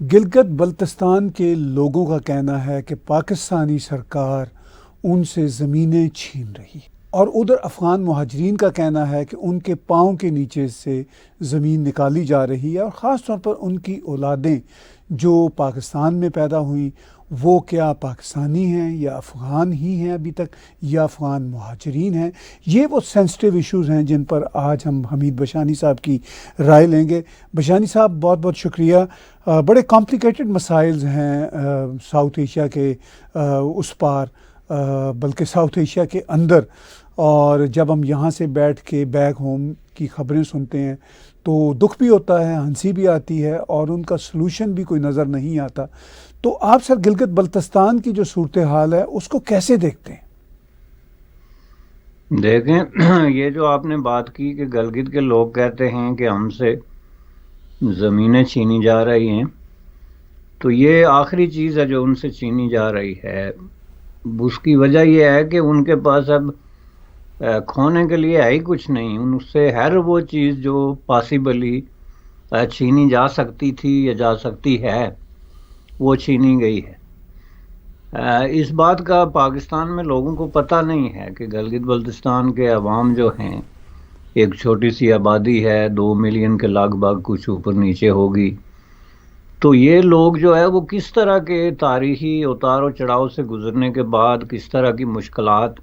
گلگت بلتستان کے لوگوں کا کہنا ہے کہ پاکستانی سرکار ان سے زمینیں چھین رہی، اور ادھر افغان مہاجرین کا کہنا ہے کہ ان کے پاؤں کے نیچے سے زمین نکالی جا رہی ہے، اور خاص طور پر ان کی اولادیں جو پاکستان میں پیدا ہوئیں وہ کیا پاکستانی ہیں یا افغان ہی ہیں ابھی تک، یا افغان مہاجرین ہیں۔ یہ وہ سینسٹیو ایشوز ہیں جن پر آج ہم حمید بشانی صاحب کی رائے لیں گے۔ بشانی صاحب بہت بہت شکریہ۔ بڑے کمپلیکیٹڈ مسائل ہیں ساؤتھ ایشیا کے اس پار، بلکہ ساؤتھ ایشیا کے اندر، اور جب ہم یہاں سے بیٹھ کے بیک ہوم کی خبریں سنتے ہیں تو دکھ بھی ہوتا ہے، ہنسی بھی آتی ہے، اور ان کا سلوشن بھی کوئی نظر نہیں آتا۔ تو آپ سر گلگت بلتستان کی جو صورتحال ہے اس کو کیسے دیکھتے ہیں؟ دیکھیں، یہ جو آپ نے بات کی کہ گلگت کے لوگ کہتے ہیں کہ ہم سے زمینیں چھینی جا رہی ہیں، تو یہ آخری چیز ہے جو ان سے چھینی جا رہی ہے۔ اس کی وجہ یہ ہے کہ ان کے پاس اب کھونے کے لیے ہے ہی کچھ نہیں، ان سے ہر وہ چیز جو پاسیبلی چھینی جا سکتی تھی یا جا سکتی ہے وہ چھینی گئی ہے۔ اس بات کا پاکستان میں لوگوں کو پتہ نہیں ہے کہ گلگت بلتستان کے عوام جو ہیں، ایک چھوٹی سی آبادی ہے، 2 ملین کے لگ بھگ، کچھ اوپر نیچے ہوگی، تو یہ لوگ جو ہے وہ کس طرح کے تاریخی اتار و چڑھاؤ سے گزرنے کے بعد، کس طرح کی مشکلات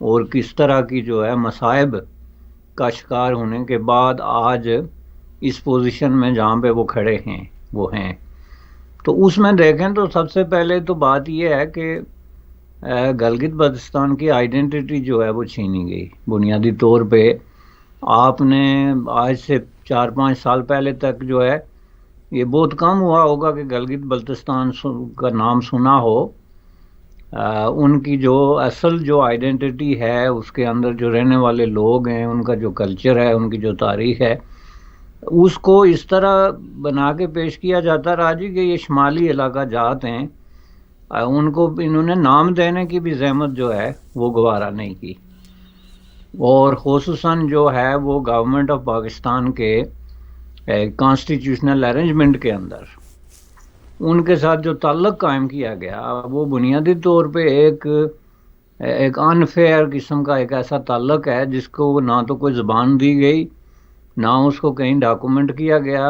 اور کس طرح کی جو ہے مصائب کا شکار ہونے کے بعد آج اس پوزیشن میں جہاں پہ وہ کھڑے ہیں وہ ہیں۔ تو اس میں دیکھیں تو سب سے پہلے تو بات یہ ہے کہ گلگت بلتستان کی آئیڈینٹی جو ہے وہ چھینی گئی۔ بنیادی طور پہ آپ نے آج سے 4-5 سال پہلے تک جو ہے یہ بہت کم ہوا ہوگا کہ گلگت بلتستان کا نام سنا ہو۔ ان کی جو اصل جو آئیڈینٹی ہے، اس کے اندر جو رہنے والے لوگ ہیں، ان کا جو کلچر ہے، ان کی جو تاریخ ہے، اس کو اس طرح بنا کے پیش کیا جاتا رہا جی کہ یہ شمالی علاقہ جات ہیں، ان کو انہوں نے نام دینے کی بھی زحمت جو ہے وہ گوارا نہیں کی، اور خصوصاً جو ہے وہ گورنمنٹ آف پاکستان کے کانسٹیٹیوشنل ارینجمنٹ کے اندر ان کے ساتھ جو تعلق قائم کیا گیا وہ بنیادی طور پہ ایک انفیئر قسم کا ایک ایسا تعلق ہے جس کو نہ تو کوئی زبان دی گئی، نہ اس کو کہیں ڈاکومنٹ کیا گیا،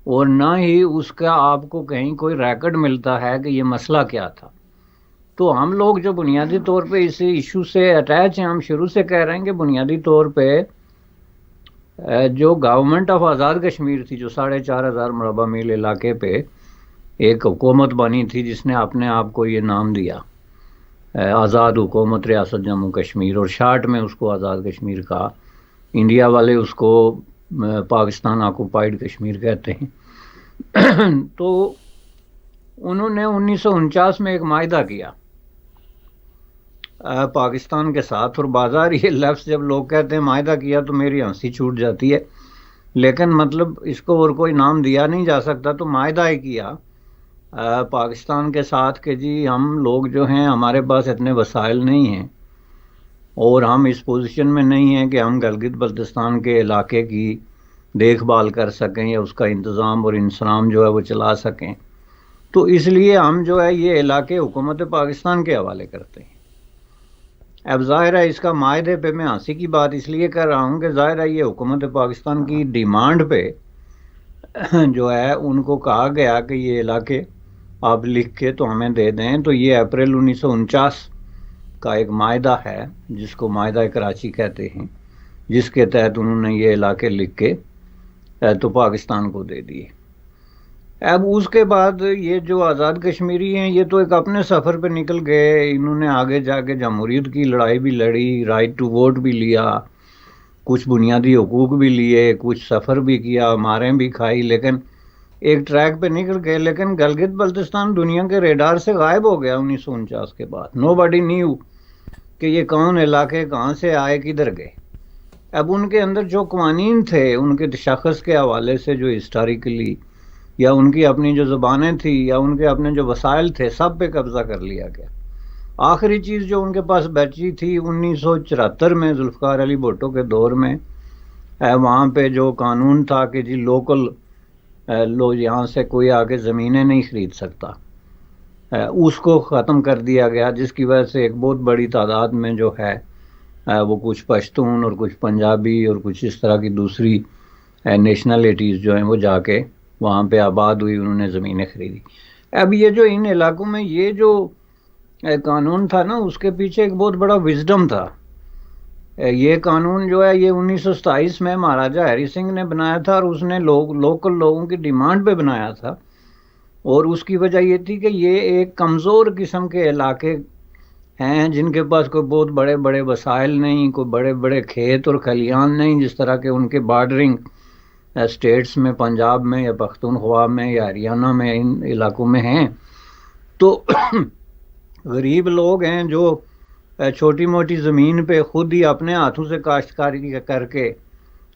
اور نہ ہی اس کا آپ کو کہیں کوئی ریکارڈ ملتا ہے کہ یہ مسئلہ کیا تھا۔ تو ہم لوگ جو بنیادی طور پہ اس ایشو سے اٹیچ ہیں، ہم شروع سے کہہ رہے ہیں کہ بنیادی طور پہ جو گورنمنٹ آف آزاد کشمیر تھی، جو 4,500 مربع میل علاقے پہ ایک حکومت بنی تھی جس نے اپنے آپ کو یہ نام دیا آزاد حکومت ریاست جموں کشمیر، اور شارٹ میں اس کو آزاد کشمیر کہا، انڈیا والے اس کو پاکستان آکوپائیڈ کشمیر کہتے ہیں۔ تو انہوں نے 1949 میں ایک معاہدہ کیا پاکستان کے ساتھ، اور بازار یہ لفظ جب لوگ کہتے ہیں معاہدہ کیا تو میری ہنسی چھوٹ جاتی ہے، لیکن مطلب اس کو اور کوئی نام دیا نہیں جا سکتا۔ تو معاہدہ ہی کیا پاکستان کے ساتھ کہ جی ہم لوگ جو ہیں، ہمارے پاس اتنے وسائل نہیں ہیں، اور ہم اس پوزیشن میں نہیں ہیں کہ ہم گلگت بلتستان کے علاقے کی دیکھ بھال کر سکیں یا اس کا انتظام اور انسرام جو ہے وہ چلا سکیں، تو اس لیے ہم جو ہے یہ علاقے حکومت پاکستان کے حوالے کرتے ہیں۔ اب ظاہر ہے اس کا معاہدے پہ میں ہنسی کی بات اس لیے کر رہا ہوں کہ ظاہر ہے یہ حکومت پاکستان کی ڈیمانڈ پہ جو ہے ان کو کہا گیا کہ یہ علاقے آپ لکھ کے تو ہمیں دے دیں، تو یہ اپریل 1949 کا ایک معاہدہ ہے جس کو معاہدہ کراچی کہتے ہیں، جس کے تحت انہوں نے یہ علاقے لکھ کے تو پاکستان کو دے دیے۔ اب اس کے بعد یہ جو آزاد کشمیری ہیں یہ تو ایک اپنے سفر پہ نکل گئے، انہوں نے آگے جا کے جمہوریت کی لڑائی بھی لڑی، رائٹ ٹو ووٹ بھی لیا، کچھ بنیادی حقوق بھی لیے، کچھ سفر بھی کیا، ماریں بھی کھائی، لیکن ایک ٹریک پہ نکل گئے۔ لیکن گلگت بلتستان دنیا کے ریڈار سے غائب ہو گیا 1949 کے بعد۔ نو باڈی نیو کہ یہ کون علاقے کہاں سے آئے، کدھر گئے۔ اب ان کے اندر جو قوانین تھے ان کے شخص کے حوالے سے، جو ہسٹوریکلی یا ان کی اپنی جو زبانیں تھیں یا ان کے اپنے جو وسائل تھے، سب پہ قبضہ کر لیا گیا۔ آخری چیز جو ان کے پاس بچی تھی 1974 میں ذوالفقار علی بھٹو کے دور میں، وہاں پہ جو قانون تھا کہ جی لوکل لو یہاں سے کوئی آگے زمینیں نہیں خرید سکتا، اس کو ختم کر دیا گیا، جس کی وجہ سے ایک بہت بڑی تعداد میں جو ہے وہ کچھ پشتون اور کچھ پنجابی اور کچھ اس طرح کی دوسری نیشنلٹیز جو ہیں وہ جا کے وہاں پہ آباد ہوئی، انہوں نے زمینیں خریدی۔ اب یہ جو ان علاقوں میں یہ جو قانون تھا نا، اس کے پیچھے ایک بہت بڑا وزڈم تھا۔ یہ قانون جو ہے یہ 1927 میں مہاراجہ ہری سنگھ نے بنایا تھا، اور اس نے لوکل لوگوں کی ڈیمانڈ پہ بنایا تھا، اور اس کی وجہ یہ تھی کہ یہ ایک کمزور قسم کے علاقے ہیں جن کے پاس کوئی بہت بڑے بڑے وسائل نہیں، کوئی بڑے بڑے کھیت اور کھلیان نہیں، جس طرح کے ان کے بارڈرنگ اسٹیٹس میں، پنجاب میں یا پختونخوا میں یا ہریانہ میں، ان علاقوں میں ہیں۔ تو غریب لوگ ہیں جو چھوٹی موٹی زمین پہ خود ہی اپنے ہاتھوں سے کاشتکاری کر کے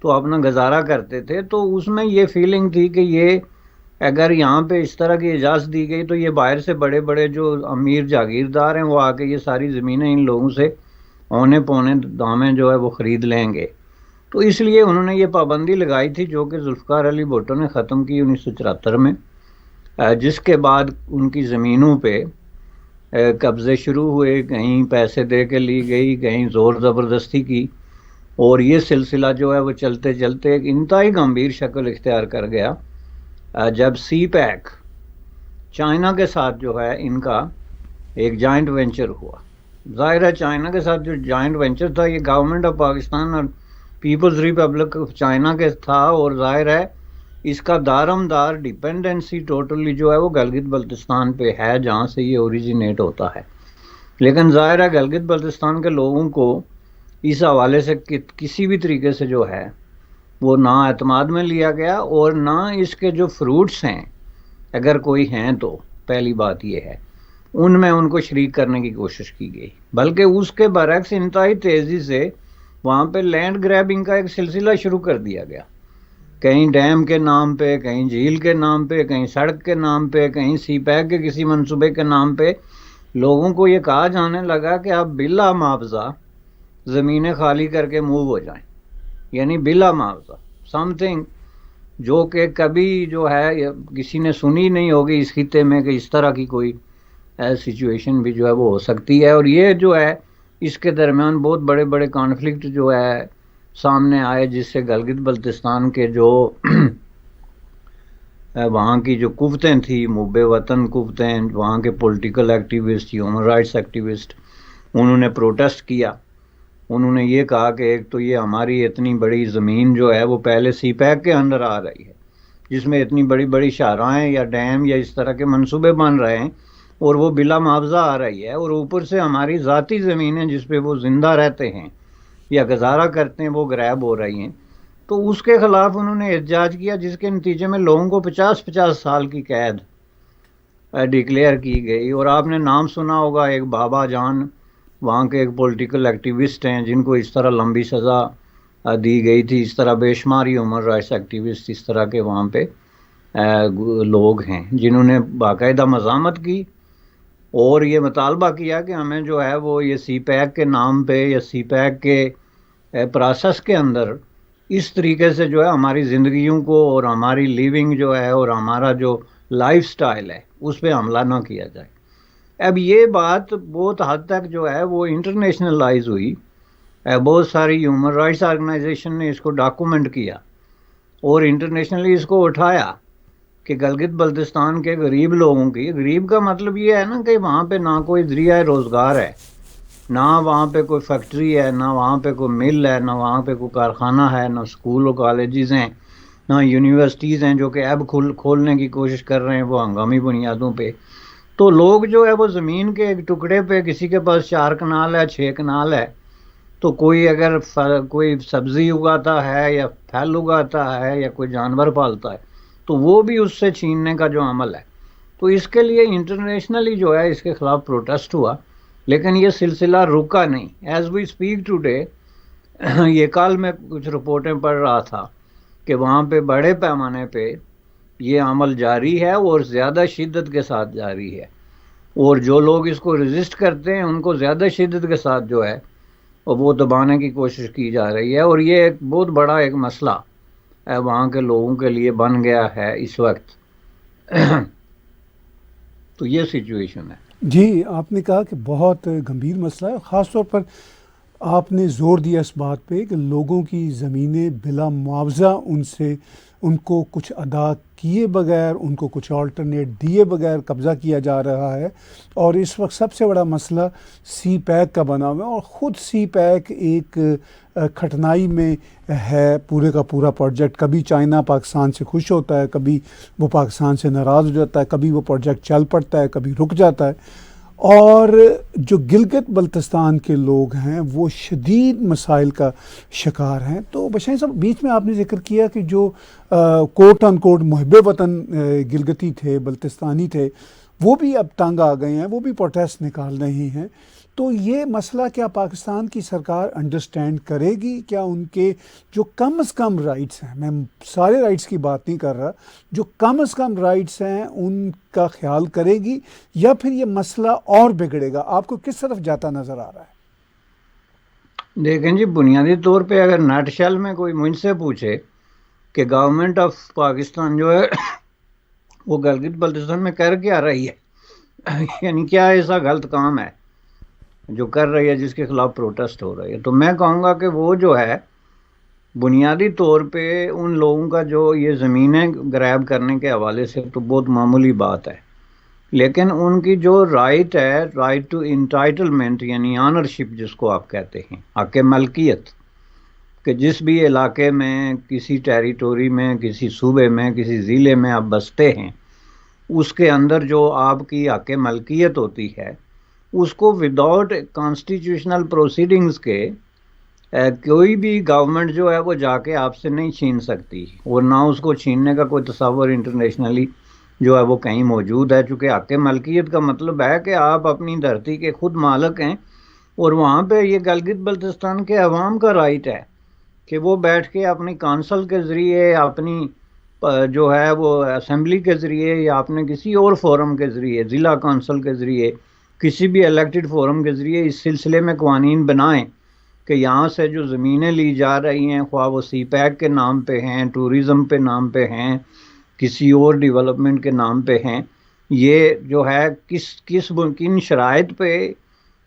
تو اپنا گزارا کرتے تھے۔ تو اس میں یہ فیلنگ تھی کہ یہ اگر یہاں پہ اس طرح کی اجازت دی گئی تو یہ باہر سے بڑے بڑے جو امیر جاگیردار ہیں وہ آ کے یہ ساری زمینیں ان لوگوں سے اونے پونے دامیں جو ہے وہ خرید لیں گے۔ تو اس لیے انہوں نے یہ پابندی لگائی تھی، جو کہ ذوالفقار علی بھٹو نے ختم کی 1974 میں، جس کے بعد ان کی زمینوں پہ قبضے شروع ہوئے، کہیں پیسے دے کے لی گئی، کہیں زور زبردستی کی، اور یہ سلسلہ جو ہے وہ چلتے چلتے ایک انتہائی گمبھیر شکل اختیار کر گیا جب سی پیک چائنا کے ساتھ جو ہے ان کا ایک جوائنٹ وینچر ہوا۔ ظاہر ہے چائنا کے ساتھ جو جوائنٹ وینچر تھا یہ گورنمنٹ آف پاکستان اور پیپلز ریپبلک آف چائنا کے تھا، اور ظاہر ہے اس کا دارمدار ڈیپینڈنسی ٹوٹلی جو ہے وہ گلگت بلتستان پہ ہے، جہاں سے یہ اوریجنیٹ ہوتا ہے۔ لیکن ظاہر ہے گلگت بلتستان کے لوگوں کو اس حوالے سے کسی بھی طریقے سے جو ہے وہ نہ اعتماد میں لیا گیا، اور نہ اس کے جو فروٹس ہیں اگر کوئی ہیں تو پہلی بات یہ ہے ان میں ان کو شریک کرنے کی کوشش کی گئی، بلکہ اس کے برعکس انتہائی تیزی سے وہاں پہ لینڈ گریبنگ کا ایک سلسلہ شروع کر دیا گیا، کہیں ڈیم کے نام پہ، کہیں جھیل کے نام پہ، کہیں سڑک کے نام پہ، کہیں سی پیک کے کسی منصوبے کے نام پہ لوگوں کو یہ کہا جانے لگا کہ آپ بلا معاوضہ زمینیں خالی کر کے موو ہو جائیں، یعنی بلا معاوضہ، سم تھنگ جو کہ کبھی جو ہے کسی نے سنی نہیں ہوگی اس خطے میں کہ اس طرح کی کوئی سچویشن بھی جو ہے وہ ہو سکتی ہے۔ اور یہ جو ہے اس کے درمیان بہت بڑے بڑے کانفلکٹ جو ہے سامنے آئے، جس سے گلگت بلتستان کے جو وہاں کی جو قوتیں تھیں، محب وطن قوتیں، وہاں کے political activist, human rights activist, انہوں نے پروٹیسٹ کیا۔ انہوں نے یہ کہا کہ ایک تو یہ ہماری اتنی بڑی زمین جو ہے وہ پہلے سی پیک کے اندر آ رہی ہے، جس میں اتنی بڑی بڑی شاہراہیں یا ڈیم یا اس طرح کے منصوبے بن رہے ہیں، اور وہ بلا معاوضہ آ رہی ہے، اور اوپر سے ہماری ذاتی زمینیں جس پہ وہ زندہ رہتے ہیں یا گزارا کرتے ہیں وہ غائب ہو رہی ہیں۔ تو اس کے خلاف انہوں نے احتجاج کیا، جس کے نتیجے میں لوگوں کو 50 سال کی قید ڈکلیئر کی گئی۔ اور آپ نے نام سنا ہوگا ایک بابا جان، وہاں کے ایک پولیٹیکل ایکٹیوسٹ ہیں جن کو اس طرح لمبی سزا دی گئی تھی، اس طرح بے شمار ہیومن رائٹس ایکٹیوسٹ اس طرح کے وہاں پہ لوگ ہیں جنہوں نے باقاعدہ مزاحمت کی اور یہ مطالبہ کیا کہ ہمیں جو ہے وہ یہ سی پیک کے نام پہ یا سی پیک کے پروسیس کے اندر اس طریقے سے جو ہے ہماری زندگیوں کو اور ہماری لیونگ جو ہے اور ہمارا جو لائف سٹائل ہے اس پہ حملہ نہ کیا جائے۔ اب یہ بات بہت حد تک جو ہے وہ انٹرنیشنلائز ہوئی، بہت ساری ہیومن رائٹس آرگنائزیشن نے اس کو ڈاکومنٹ کیا اور انٹرنیشنلی اس کو اٹھایا کہ گلگت بلتستان کے غریب لوگوں کی، غریب کا مطلب یہ ہے نا کہ وہاں پہ نہ کوئی ذریعہ روزگار ہے، نہ وہاں پہ کوئی فیکٹری ہے، نہ وہاں پہ کوئی مل ہے، نہ وہاں پہ کوئی کارخانہ ہے، نہ اسکول اور کالجز ہیں، نہ یونیورسٹیز ہیں جو کہ اب کھولنے کی کوشش کر رہے ہیں وہ ہنگامی بنیادوں پہ۔ تو لوگ جو ہے وہ زمین کے ایک ٹکڑے پہ، کسی کے پاس 4 کنال ہے، 6 کنال ہے، تو کوئی اگر کوئی سبزی اگاتا ہے یا پھل اگاتا ہے یا کوئی جانور پالتا ہے تو وہ بھی اس سے چھیننے کا جو عمل ہے۔ تو اس کے لیے انٹرنیشنلی جو ہے اس کے خلاف پروٹیسٹ ہوا، لیکن یہ سلسلہ رکا نہیں۔ ایز وی اسپیک ٹوڈے، یہ کل میں کچھ رپورٹیں پڑھ رہا تھا کہ وہاں پہ بڑے پیمانے پہ یہ عمل جاری ہے اور زیادہ شدت کے ساتھ جاری ہے، اور جو لوگ اس کو ریزسٹ کرتے ہیں ان کو زیادہ شدت کے ساتھ جو ہے وہ دبانے کی کوشش کی جا رہی ہے۔ اور یہ ایک بہت بڑا ایک مسئلہ وہاں کے لوگوں کے لیے بن گیا ہے اس وقت. تو یہ سچویشن ہے. جی، آپ نے کہا کہ بہت گمبھیر مسئلہ ہے، خاص طور پر آپ نے زور دیا اس بات پہ کہ لوگوں کی زمینیں بلا معاوضہ ان کو کچھ ادا کیے بغیر، ان کو کچھ آلٹرنیٹ دیے بغیر قبضہ کیا جا رہا ہے. اور اس وقت سب سے بڑا مسئلہ سی پیک کا بنا ہوا ہے، اور خود سی پیک ایک کھٹنائی میں ہے پورے کا پورا پروجیکٹ. کبھی چائنا پاکستان سے خوش ہوتا ہے، کبھی وہ پاکستان سے ناراض ہو جاتا ہے، کبھی وہ پروجیکٹ چل پڑتا ہے، کبھی رک جاتا ہے. اور جو گلگت بلتستان کے لوگ ہیں وہ شدید مسائل کا شکار ہیں. تو بشیر صاحب، بیچ میں آپ نے ذکر کیا کہ جو کوٹ ان کوٹ محب وطن گلگتی تھے، بلتستانی تھے، وہ بھی اب تنگ آ گئے ہیں، وہ بھی پروٹیسٹ نکال رہے ہیں. تو یہ مسئلہ کیا پاکستان کی سرکار انڈرسٹینڈ کرے گی؟ کیا ان کے جو کم از کم رائٹس ہیں، میں سارے رائٹس کی بات نہیں کر رہا، جو کم از کم رائٹس ہیں ان کا خیال کرے گی، یا پھر یہ مسئلہ اور بگڑے گا؟ آپ کو کس طرف جاتا نظر آ رہا ہے؟ دیکھیں جی، بنیادی طور پہ اگر نٹ شیل میں کوئی مجھ سے پوچھے کہ گورنمنٹ آف پاکستان جو ہے وہ گلگت بلتستان میں کر کیا رہی ہے، یعنی کیا ایسا غلط کام ہے جو کر رہی ہے جس کے خلاف پروٹیسٹ ہو رہی ہے، تو میں کہوں گا کہ وہ جو ہے بنیادی طور پہ ان لوگوں کا جو یہ زمینیں گریب کرنے کے حوالے سے تو بہت معمولی بات ہے، لیکن ان کی جو رائٹ ہے، رائٹ ٹو انٹائٹلمنٹ یعنی آنرشپ جس کو آپ کہتے ہیں، حق ملکیت، کہ جس بھی علاقے میں، کسی ٹیریٹوری میں، کسی صوبے میں، کسی ضلع میں آپ بستے ہیں، اس کے اندر جو آپ کی حق ملکیت ہوتی ہے اس کو وداؤٹ کانسٹیٹیوشنل پروسیڈنگز کے کوئی بھی گورنمنٹ جو ہے وہ جا کے آپ سے نہیں چھین سکتی، اور نہ اس کو چھیننے کا کوئی تصور انٹرنیشنلی جو ہے وہ کہیں موجود ہے. چونکہ حق ملکیت کا مطلب ہے کہ آپ اپنی دھرتی کے خود مالک ہیں، اور وہاں پہ یہ گلگت بلتستان کے عوام کا رائٹ ہے کہ وہ بیٹھ کے اپنی کونسل کے ذریعے، اپنی جو ہے وہ اسمبلی کے ذریعے، یا اپنے کسی اور فورم کے ذریعے، ضلع کونسل کے ذریعے، کسی بھی الیکٹڈ فورم کے ذریعے اس سلسلے میں قوانین بنائیں کہ یہاں سے جو زمینیں لی جا رہی ہیں، خواہ وہ سی پیک کے نام پہ ہیں، ٹوریزم پہ نام پہ ہیں، کسی اور ڈیولپمنٹ کے نام پہ ہیں، یہ جو ہے کن شرائط پہ،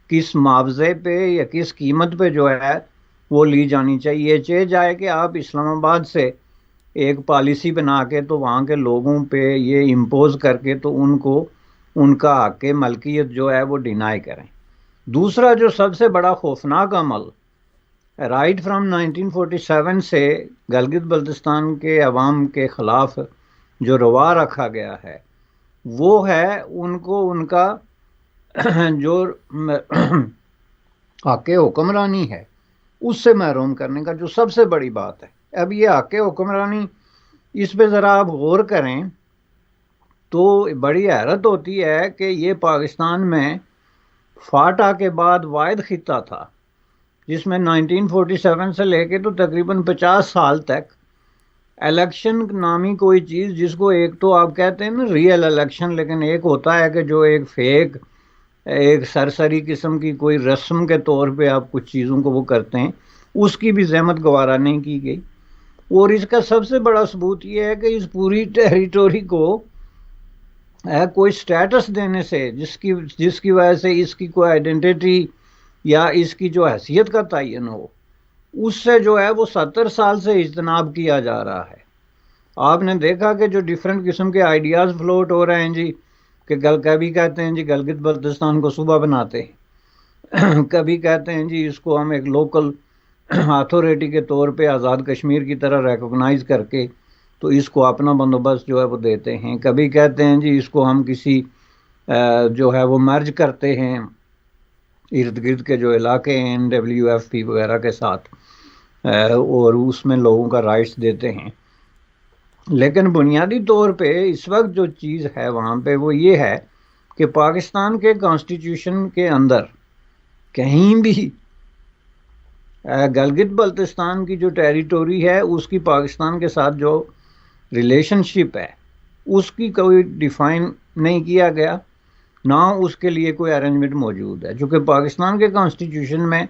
کس معاوضے پہ یا کس قیمت پہ جو ہے وہ لی جانی چاہیے. چاہے جائے کہ آپ اسلام آباد سے ایک پالیسی بنا کے تو وہاں کے لوگوں پہ یہ امپوز کر کے تو ان کو ان کا حق ملکیت جو ہے وہ ڈینائی کریں. دوسرا جو سب سے بڑا خوفناک عمل رائٹ فرام 1947 سے گلگت بلتستان کے عوام کے خلاف جو روا رکھا گیا ہے، وہ ہے ان کو ان کا جو حق حکمرانی ہے اس سے محروم کرنے کا، جو سب سے بڑی بات ہے. اب یہ حق حکمرانی، اس پہ ذرا آپ غور کریں تو بڑی حیرت ہوتی ہے کہ یہ پاکستان میں فاٹا کے بعد واحد خطہ تھا جس میں 1947 سے لے کے تو تقریباً 50 سال تک الیکشن نامی کوئی چیز، جس کو ایک تو آپ کہتے ہیں نا ریئل الیکشن، لیکن ایک ہوتا ہے کہ جو ایک فیک، ایک سرسری قسم کی کوئی رسم کے طور پہ آپ کچھ چیزوں کو وہ کرتے ہیں، اس کی بھی زحمت گوارا نہیں کی گئی. اور اس کا سب سے بڑا ثبوت یہ ہے کہ اس پوری ٹیریٹوری کو کوئی سٹیٹس دینے سے، جس کی وجہ سے اس کی کوئی آئیڈینٹی یا اس کی جو حیثیت کا تعین ہو، اس سے جو ہے وہ 70 سال سے اجتناب کیا جا رہا ہے. آپ نے دیکھا کہ جو ڈیفرنٹ قسم کے آئیڈیاز فلوٹ ہو رہے ہیں جی، کہ کبھی کہتے ہیں جی گلگت بلتستان کو صوبہ بناتے ہیں، کبھی کہتے ہیں جی اس کو ہم ایک لوکل اتھارٹی کے طور پہ آزاد کشمیر کی طرح ریکوگنائز کر کے تو اس کو اپنا بندوبست جو ہے وہ دیتے ہیں، کبھی کہتے ہیں جی اس کو ہم کسی جو ہے وہ مرج کرتے ہیں ارد گرد کے جو علاقے ہیں WFP وغیرہ کے ساتھ، اور اس میں لوگوں کا رائٹس دیتے ہیں. لیکن بنیادی طور پہ اس وقت جو چیز ہے وہاں پہ وہ یہ ہے کہ پاکستان کے کانسٹیٹیوشن کے اندر کہیں بھی گلگت بلتستان کی جو ٹیریٹوری ہے اس کی پاکستان کے ساتھ جو ریلیشن شپ ہے اس کی کوئی ڈیفائن نہیں کیا گیا، نہ اس کے لیے کوئی ارینجمنٹ موجود ہے. چونکہ پاکستان کے کانسٹیٹیوشن میں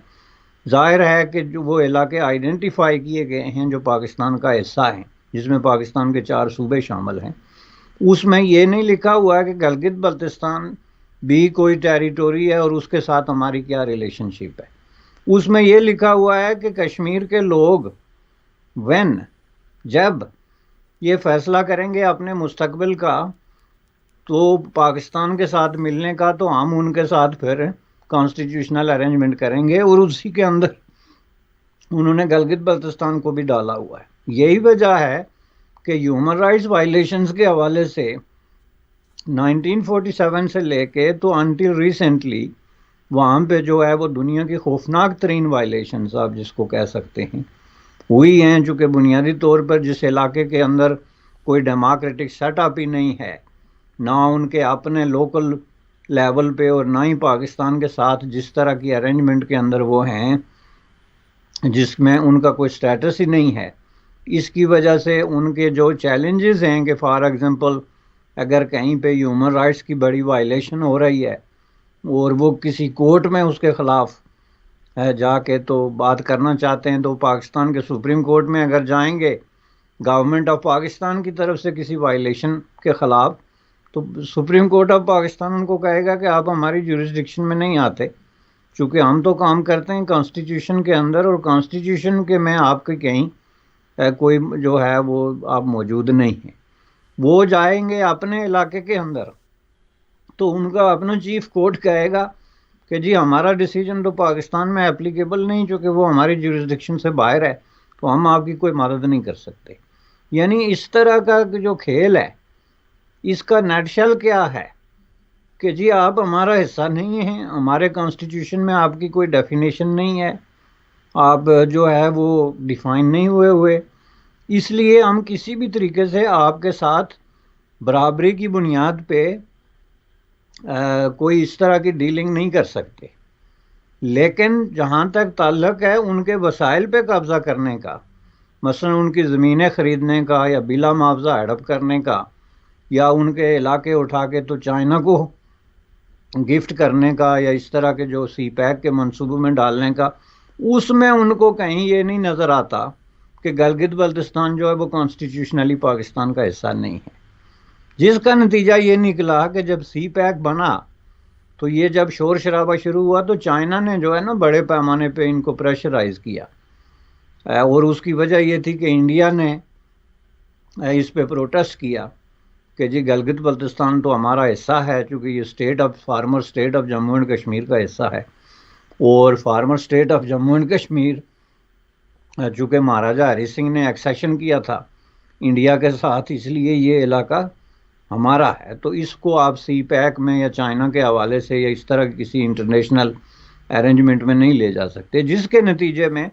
ظاہر ہے کہ جو وہ علاقے آئیڈینٹیفائی کیے گئے ہیں جو پاکستان کا حصہ ہیں، جس میں پاکستان کے 4 صوبے شامل ہیں، اس میں یہ نہیں لکھا ہوا ہے کہ گلگت بلتستان بھی کوئی ٹیریٹوری ہے اور اس کے ساتھ ہماری کیا ریلیشن شپ ہے۔ اس میں یہ لکھا ہوا ہے کہ کشمیر کے لوگ جب یہ فیصلہ کریں گے اپنے مستقبل کا تو پاکستان کے ساتھ ملنے کا، تو ہم ان کے ساتھ پھر کانسٹیٹیوشنل ارینجمنٹ کریں گے، اور اسی کے اندر انہوں نے گلگت بلتستان کو بھی ڈالا ہوا ہے۔ یہی وجہ ہے کہ ہیومن رائٹس وائلیشنز کے حوالے سے 1947 سے لے کے تو انٹل ریسنٹلی وہاں پہ جو ہے وہ دنیا کی خوفناک ترین وائلیشنز آپ جس کو کہہ سکتے ہیں ہوئی ہیں، چونکہ بنیادی طور پر جس علاقے کے اندر کوئی ڈیموکریٹک سیٹ اپ ہی نہیں ہے، نہ ان کے اپنے لوکل لیول پہ اور نہ ہی پاکستان کے ساتھ جس طرح کی ارینجمنٹ کے اندر وہ ہیں جس میں ان کا کوئی سٹیٹس ہی نہیں ہے، اس کی وجہ سے ان کے جو چیلنجز ہیں کہ فار ایگزامپل اگر کہیں پہ ہیومن رائٹس کی بڑی وائلیشن ہو رہی ہے اور وہ کسی کورٹ میں اس کے خلاف جا کے تو بات کرنا چاہتے ہیں، تو پاکستان کے سپریم کورٹ میں اگر جائیں گے گورنمنٹ آف پاکستان کی طرف سے کسی وائلیشن کے خلاف، تو سپریم کورٹ آف پاکستان ان کو کہے گا کہ آپ ہماری جورسڈکشن میں نہیں آتے، چونکہ ہم تو کام کرتے ہیں کانسٹیٹیوشن کے اندر، اور کانسٹیٹیوشن کے میں آپ کے کہیں کوئی جو ہے وہ آپ موجود نہیں ہیں۔ وہ جائیں گے اپنے علاقے کے اندر تو ان کا اپنا چیف کورٹ کہے گا کہ جی ہمارا ڈیسیجن تو پاکستان میں اپلیکیبل نہیں، چونکہ وہ ہماری جورسڈکشن سے باہر ہے، تو ہم آپ کی کوئی مدد نہیں کر سکتے۔ یعنی اس طرح کا جو کھیل ہے، اس کا نیٹ شل کیا ہے کہ جی آپ ہمارا حصہ نہیں ہیں، ہمارے کانسٹیٹیوشن میں آپ کی کوئی ڈیفینیشن نہیں ہے، آپ جو ہے وہ ڈیفائن نہیں ہوئے، اس لیے ہم کسی بھی طریقے سے آپ کے ساتھ برابری کی بنیاد پہ کوئی اس طرح کی ڈیلنگ نہیں کر سکتے۔ لیکن جہاں تک تعلق ہے ان کے وسائل پہ قبضہ کرنے کا، مثلا ان کی زمینیں خریدنے کا یا بلا معاوضہ ہڑپ کرنے کا، یا ان کے علاقے اٹھا کے تو چائنا کو گفٹ کرنے کا، یا اس طرح کے جو سی پیک کے منصوبوں میں ڈالنے کا، اس میں ان کو کہیں یہ نہیں نظر آتا کہ گلگت بلتستان جو ہے وہ کانسٹیٹیوشنلی پاکستان کا حصہ نہیں ہے، جس کا نتیجہ یہ نکلا کہ جب سی پیک بنا تو یہ جب شور شرابہ شروع ہوا تو چائنا نے جو ہے نا بڑے پیمانے پہ ان کو پریشرائز کیا، اور اس کی وجہ یہ تھی کہ انڈیا نے اس پہ پروٹیسٹ کیا کہ جی گلگت بلتستان تو ہمارا حصہ ہے، چونکہ یہ former state of Jammu and Kashmir کا حصہ ہے، اور former state of Jammu and Kashmir چونکہ مہاراجہ ہری سنگھ نے ایکسیشن کیا تھا انڈیا کے ساتھ، اس لیے یہ علاقہ ہمارا ہے، تو اس کو آپ سی پیک میں یا چائنا کے حوالے سے یا اس طرح کسی انٹرنیشنل ارینجمنٹ میں نہیں لے جا سکتے، جس کے نتیجے میں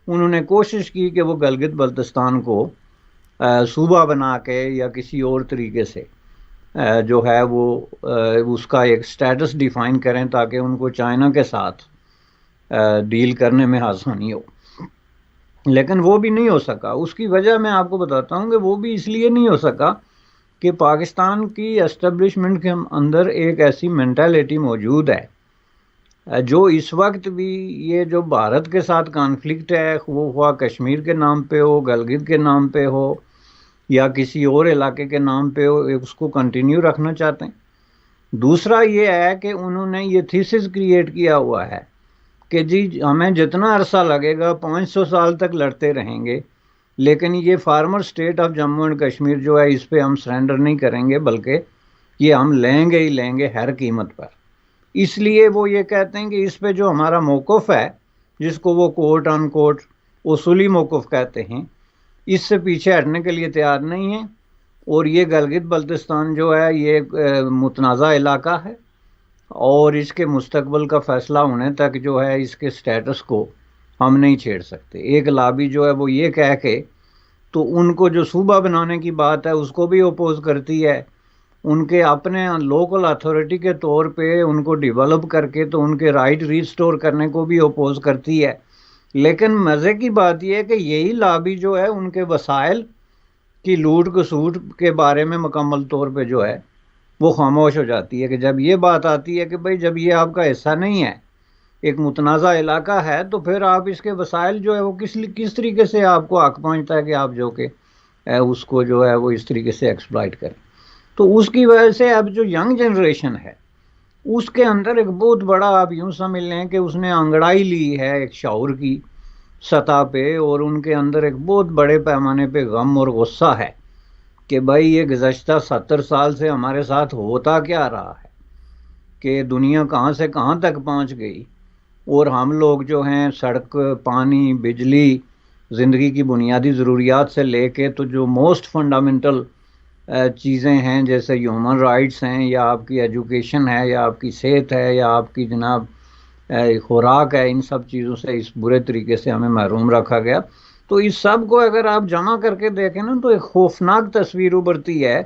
انہوں نے کوشش کی کہ وہ گلگت بلتستان کو صوبہ بنا کے یا کسی اور طریقے سے جو ہے وہ اس کا ایک سٹیٹس ڈیفائن کریں تاکہ ان کو چائنا کے ساتھ ڈیل کرنے میں آسانی ہو، لیکن وہ بھی نہیں ہو سکا۔ اس کی وجہ میں آپ کو بتاتا ہوں کہ وہ بھی اس لیے نہیں ہو سکا کہ پاکستان کی اسٹیبلشمنٹ کے اندر ایک ایسی مینٹالٹی موجود ہے جو اس وقت بھی یہ جو بھارت کے ساتھ کانفلکٹ ہے، وہ ہوا کشمیر کے نام پہ ہو، گلگت کے نام پہ ہو یا کسی اور علاقے کے نام پہ ہو، اس کو کنٹینیو رکھنا چاہتے ہیں۔ دوسرا یہ ہے کہ انہوں نے یہ تھیسس کریٹ کیا ہوا ہے کہ جی ہمیں جتنا عرصہ لگے گا 500 سال تک لڑتے رہیں گے، لیکن یہ former state of Jammu and Kashmir جو ہے اس پہ ہم سرنڈر نہیں کریں گے، بلکہ یہ ہم لیں گے ہی لیں گے ہر قیمت پر۔ اس لیے وہ یہ کہتے ہیں کہ اس پہ جو ہمارا موقف ہے، جس کو وہ کوٹ ان کوٹ اصولی موقف کہتے ہیں، اس سے پیچھے ہٹنے کے لیے تیار نہیں ہیں، اور یہ گلگت بلتستان جو ہے یہ متنازع علاقہ ہے، اور اس کے مستقبل کا فیصلہ ہونے تک جو ہے اس کے سٹیٹس کو ہم نہیں چھیڑ سکتے۔ ایک لابی جو ہے وہ یہ کہہ کے تو ان کو جو صوبہ بنانے کی بات ہے اس کو بھی اپوز کرتی ہے، ان کے اپنے لوکل اتھارٹی کے طور پہ ان کو ڈیولپ کر کے تو ان کے رائٹ ریسٹور کرنے کو بھی اپوز کرتی ہے۔ لیکن مزے کی بات یہ ہے کہ یہی لابی جو ہے ان کے وسائل کی لوٹ کسوٹ کے بارے میں مکمل طور پہ جو ہے وہ خاموش ہو جاتی ہے، کہ جب یہ بات آتی ہے کہ بھئی جب یہ آپ کا حصہ نہیں ہے، ایک متنازع علاقہ ہے، تو پھر آپ اس کے وسائل جو ہے وہ کس طریقے سے آپ کو حق پہنچتا ہے کہ آپ جو کہ اس کو جو ہے وہ اس طریقے سے ایکسپلائٹ کریں. تو اس کی وجہ سے اب جو ینگ جنریشن ہے اس کے اندر ایک بہت بڑا آپ یوں سمجھ لیں کہ اس نے انگڑائی لی ہے ایک شعور کی سطح پہ، اور ان کے اندر ایک بہت بڑے پیمانے پہ غم اور غصہ ہے کہ بھائی یہ گزشتہ 70 سال سے ہمارے ساتھ ہوتا کیا رہا ہے کہ دنیا کہاں سے کہاں تک پہنچ گئی، اور ہم لوگ جو ہیں سڑک، پانی، بجلی، زندگی کی بنیادی ضروریات سے لے کے تو جو موسٹ فنڈامنٹل چیزیں ہیں جیسے ہیومن رائٹس ہیں، یا آپ کی ایجوکیشن ہے، یا آپ کی صحت ہے، یا آپ کی جناب خوراک ہے، ان سب چیزوں سے اس برے طریقے سے ہمیں محروم رکھا گیا. تو اس سب کو اگر آپ جمع کر کے دیکھیں نا تو ایک خوفناک تصویر ابھرتی ہے.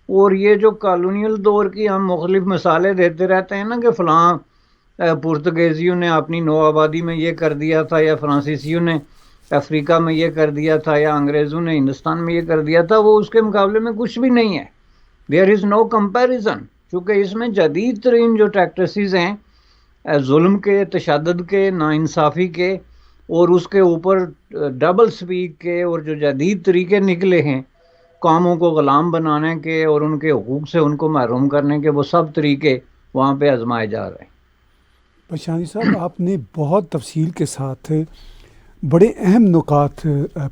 اور یہ جو کالونیل دور کی ہم مختلف مثالیں دیتے رہتے ہیں نا کہ فلاں پرتگیزیوں نے اپنی نو آبادی میں یہ کر دیا تھا، یا فرانسیسیوں نے افریقہ میں یہ کر دیا تھا، یا انگریزوں نے ہندوستان میں یہ کر دیا تھا، وہ اس کے مقابلے میں کچھ بھی نہیں ہے. دیر از نو کمپیریزن، چونکہ اس میں جدید ترین جو ٹیکٹسز ہیں ظلم کے، تشدد کے، ناانصافی کے، اور اس کے اوپر ڈبل سپیک کے، اور جو جدید طریقے نکلے ہیں قوموں کو غلام بنانے کے اور ان کے حقوق سے ان کو محروم کرنے کے، وہ سب طریقے وہاں پہ آزمائے جا رہے ہیں. بشانی صاحب، آپ نے بہت تفصیل کے ساتھ بڑے اہم نکات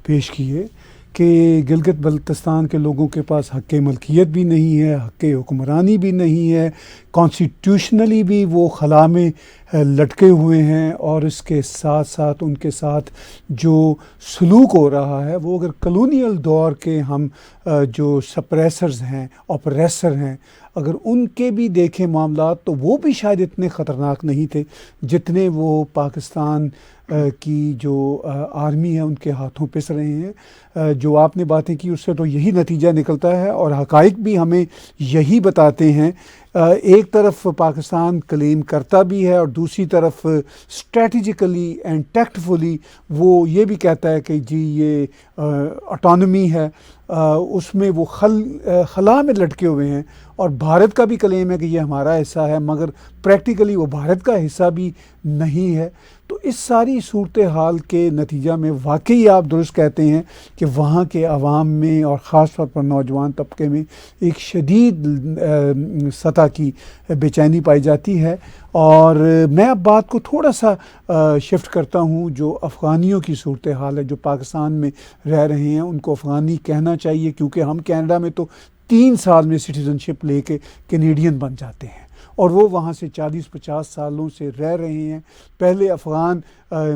پیش کیے کہ گلگت بلتستان کے لوگوں کے پاس حق ملکیت بھی نہیں ہے، حق حکمرانی بھی نہیں ہے، کانسٹیٹیوشنلی بھی وہ خلا میں لٹکے ہوئے ہیں، اور اس کے ساتھ ساتھ ان کے ساتھ جو سلوک ہو رہا ہے وہ اگر کلونیل دور کے ہم جو سپریسرز ہیں، اوپریسر ہیں، اگر ان کے بھی دیکھیں معاملات تو وہ بھی شاید اتنے خطرناک نہیں تھے جتنے وہ پاکستان کی جو آرمی ہے ان کے ہاتھوں پس رہے ہیں. جو آپ نے باتیں کی اس سے تو یہی نتیجہ نکلتا ہے، اور حقائق بھی ہمیں یہی بتاتے ہیں. ایک طرف پاکستان کلیم کرتا بھی ہے اور دوسری طرف اسٹریٹجیکلی اینڈ ٹیکٹفلی وہ یہ بھی کہتا ہے کہ جی یہ اٹانومی ہے، اس میں وہ خلا میں لٹکے ہوئے ہیں. اور بھارت کا بھی کلیم ہے کہ یہ ہمارا حصہ ہے، مگر پریکٹیکلی وہ بھارت کا حصہ بھی نہیں ہے. تو اس ساری صورتحال کے نتیجہ میں واقعی آپ درست کہتے ہیں کہ وہاں کے عوام میں اور خاص طور پر نوجوان طبقے میں ایک شدید سطح کی بے چینی پائی جاتی ہے. اور میں اب بات کو تھوڑا سا شفٹ کرتا ہوں، جو افغانیوں کی صورتحال ہے جو پاکستان میں رہ رہے ہیں، ان کو افغانی کہنا چاہیے کیونکہ ہم کینیڈا میں تو 3 سال میں سٹیزن شپ لے کے کینیڈین بن جاتے ہیں، اور وہ وہاں سے 40-50 سالوں سے رہ رہے ہیں. پہلے افغان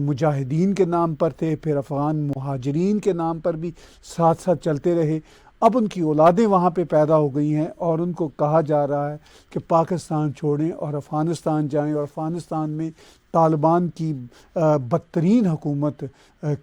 مجاہدین کے نام پر تھے، پھر افغان مہاجرین کے نام پر بھی ساتھ ساتھ چلتے رہے. اب ان کی اولادیں وہاں پہ پیدا ہو گئی ہیں اور ان کو کہا جا رہا ہے کہ پاکستان چھوڑیں اور افغانستان جائیں، اور افغانستان میں طالبان کی بدترین حکومت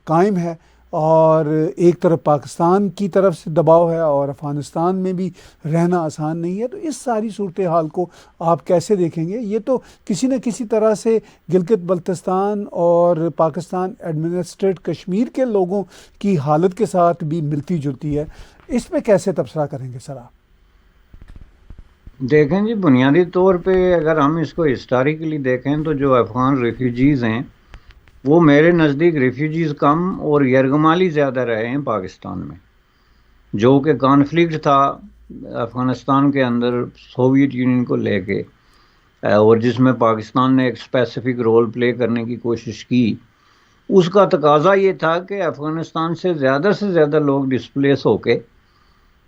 قائم ہے، اور ایک طرف پاکستان کی طرف سے دباؤ ہے اور افغانستان میں بھی رہنا آسان نہیں ہے. تو اس ساری صورتحال کو آپ کیسے دیکھیں گے؟ یہ تو کسی نہ کسی طرح سے گلگت بلتستان اور پاکستان ایڈمنسٹریٹ کشمیر کے لوگوں کی حالت کے ساتھ بھی ملتی جلتی ہے. اس پہ کیسے تبصرہ کریں گے سر آپ؟ دیکھیں جی، بنیادی طور پہ اگر ہم اس کو ہسٹوریکلی دیکھیں تو جو افغان ریفیوجیز ہیں وہ میرے نزدیک ریفیوجیز کم اور یرغمالی زیادہ رہے ہیں پاکستان میں. جو کہ کانفلکٹ تھا افغانستان کے اندر سوویت یونین کو لے کے، اور جس میں پاکستان نے ایک اسپیسیفک رول پلے کرنے کی کوشش کی، اس کا تقاضا یہ تھا کہ افغانستان سے زیادہ لوگ ڈسپلیس ہو کے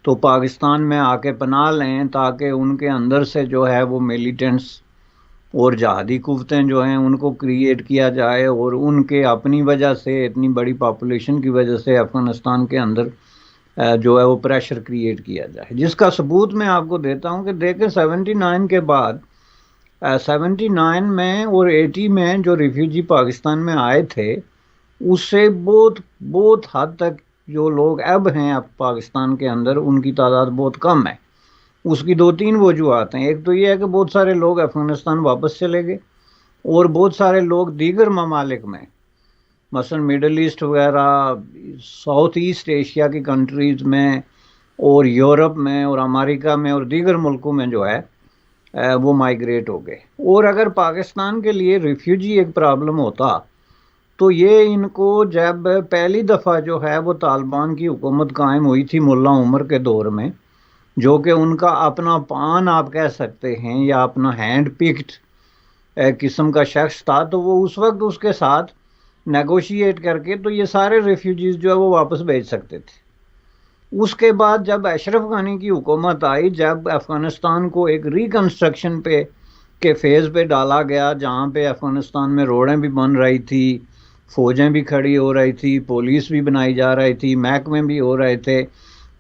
تو پاکستان میں آ کے پناہ لیں، تاکہ ان کے اندر سے جو ہے وہ میلیٹنٹس اور جہادی قوتیں جو ہیں ان کو کریٹ کیا جائے، اور ان کے اپنی وجہ سے، اتنی بڑی پاپولیشن کی وجہ سے افغانستان کے اندر جو ہے وہ پریشر کریٹ کیا جائے. جس کا ثبوت میں آپ کو دیتا ہوں کہ دیکھیں 79 کے بعد 79 میں اور 80 میں جو ریفیوجی پاکستان میں آئے تھے، اس سے بہت حد تک جو لوگ اب ہیں اب پاکستان کے اندر، ان کی تعداد بہت کم ہے. اس کی 2-3 وجوہات ہیں. ایک تو یہ ہے کہ بہت سارے لوگ افغانستان واپس چلے گئے، اور بہت سارے لوگ دیگر ممالک میں، مثلا مڈل ایسٹ وغیرہ، ساؤتھ ایسٹ ایشیا کی کنٹریز میں، اور یورپ میں، اور امریکہ میں، اور دیگر ملکوں میں جو ہے وہ مائیگریٹ ہو گئے. اور اگر پاکستان کے لیے ریفیوجی ایک پرابلم ہوتا تو یہ ان کو جب پہلی دفعہ جو ہے وہ طالبان کی حکومت قائم ہوئی تھی ملا عمر کے دور میں، جو کہ ان کا اپنا پان آپ کہہ سکتے ہیں یا اپنا ہینڈ پکڈ قسم کا شخص تھا، تو وہ اس وقت اس کے ساتھ نیگوشیٹ کر کے تو یہ سارے ریفیوجیز جو ہے وہ واپس بھیج سکتے تھے۔ اس کے بعد جب اشرف غنی کی حکومت آئی، جب افغانستان کو ایک ریکنسٹرکشن کے فیز پہ ڈالا گیا، جہاں پہ افغانستان میں روڈیں بھی بن رہی تھی، فوجیں بھی کھڑی ہو رہی تھی، پولیس بھی بنائی جا رہی تھی، محکمے بھی ہو رہے تھے،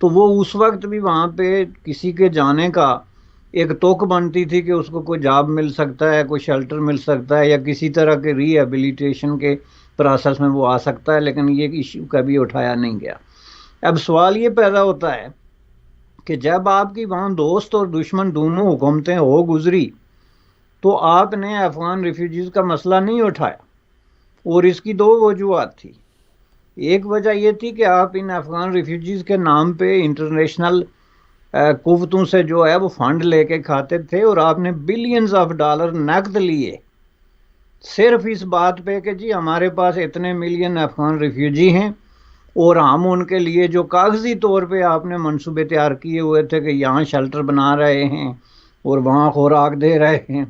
تو وہ اس وقت بھی وہاں پہ کسی کے جانے کا ایک توق بنتی تھی کہ اس کو کوئی جاب مل سکتا ہے، کوئی شیلٹر مل سکتا ہے، یا کسی طرح کے ری ایبیلیٹیشن کے پروسیس میں وہ آ سکتا ہے، لیکن یہ ایشو کبھی اٹھایا نہیں گیا۔ اب سوال یہ پیدا ہوتا ہے کہ جب آپ کی وہاں دوست اور دشمن دونوں حکومتیں ہو گزری، تو آپ نے افغان ریفیوجیز کا مسئلہ نہیں اٹھایا، اور اس کی دو وجوہات تھی۔ ایک وجہ یہ تھی کہ آپ ان افغان ریفیوجیز کے نام پہ انٹرنیشنل قوتوں سے جو ہے وہ فنڈ لے کے کھاتے تھے، اور آپ نے بلینز آف ڈالر نقد لیے صرف اس بات پہ کہ جی ہمارے پاس اتنے ملین افغان ریفیوجی ہیں، اور ہم ان کے لیے جو کاغذی طور پہ آپ نے منصوبے تیار کیے ہوئے تھے کہ یہاں شیلٹر بنا رہے ہیں، اور وہاں خوراک دے رہے ہیں،